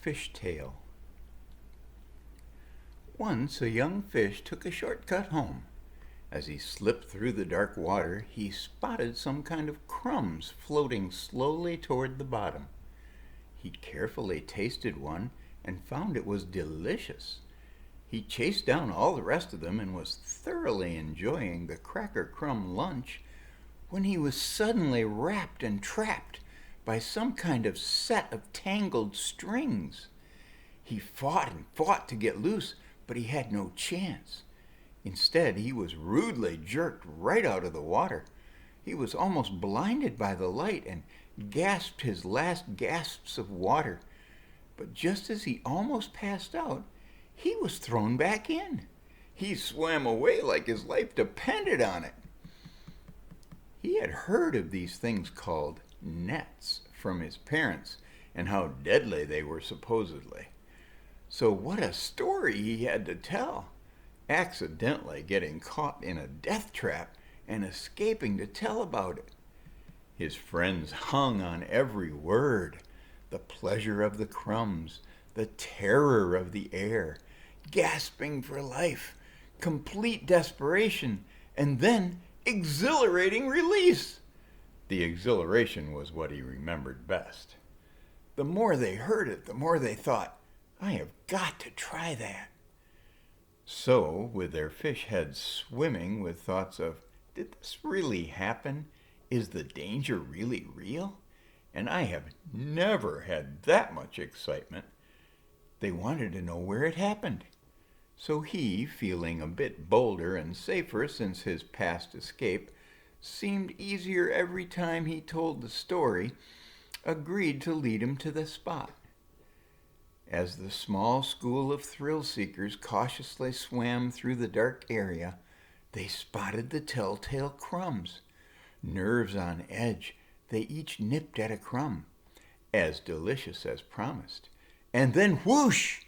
Fishtail. Once a young fish took a shortcut home. As he slipped through the dark water, he spotted some kind of crumbs floating slowly toward the bottom. He carefully tasted one and found it was delicious. He chased down all the rest of them and was thoroughly enjoying the cracker crumb lunch when he was suddenly wrapped and trapped by some kind of set of tangled strings. He fought and fought to get loose, but he had no chance. Instead, he was rudely jerked right out of the water. He was almost blinded by the light and gasped his last gasps of water. But just as he almost passed out, he was thrown back in. He swam away like his life depended on it. He had heard of these things called nets from his parents and how deadly they were supposedly. So what a story he had to tell, accidentally getting caught in a death trap and escaping to tell about it. His friends hung on every word, the pleasure of the crumbs, the terror of the air, gasping for life, complete desperation, and then exhilarating release. The exhilaration was what he remembered best. The more they heard it, the more they thought, I have got to try that. So, with their fish heads swimming with thoughts of, did this really happen? Is the danger really real? And I have never had that much excitement. They wanted to know where it happened. So he, feeling a bit bolder and safer since his past escape, seemed easier every time he told the story, agreed to lead him to the spot. As the small school of thrill-seekers cautiously swam through the dark area, they spotted the telltale crumbs. Nerves on edge, they each nipped at a crumb, as delicious as promised. And then whoosh!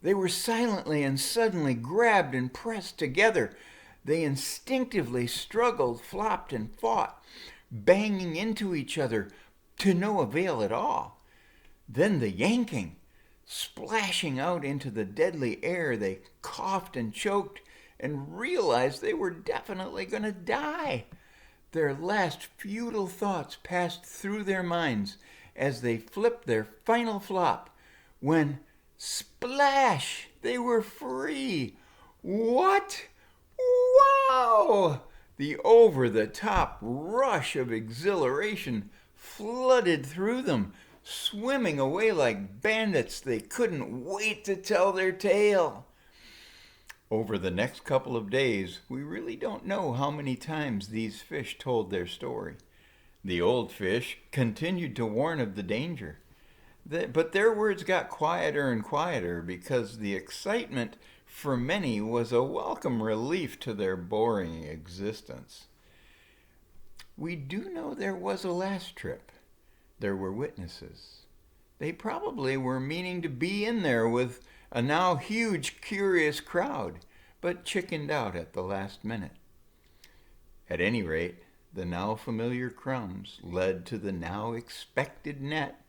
They were silently and suddenly grabbed and pressed together. They instinctively struggled, flopped, and fought, banging into each other to no avail at all. Then the yanking. Splashing out into the deadly air, they coughed and choked and realized they were definitely going to die. Their last futile thoughts passed through their minds as they flipped their final flop when, splash, they were free. What? Wow! The over-the-top rush of exhilaration flooded through them. Swimming away like bandits, they couldn't wait to tell their tale. Over the next couple of days, we really don't know how many times these fish told their story. The old fish continued to warn of the danger. But their words got quieter and quieter because the excitement for many was a welcome relief to their boring existence. We do know there was a last trip. There were witnesses. They probably were meaning to be in there with a now huge, curious crowd, but chickened out at the last minute. At any rate, the now familiar crumbs led to the now expected net,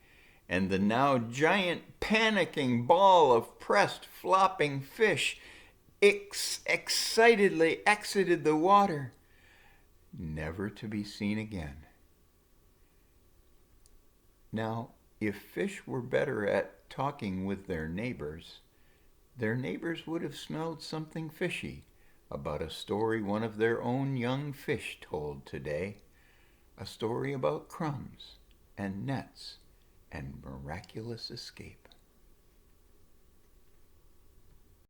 and the now giant panicking ball of pressed, flopping fish excitedly exited the water, never to be seen again. Now, if fish were better at talking with their neighbors would have smelled something fishy about a story one of their own young fish told today, a story about crumbs and nets and miraculous escape.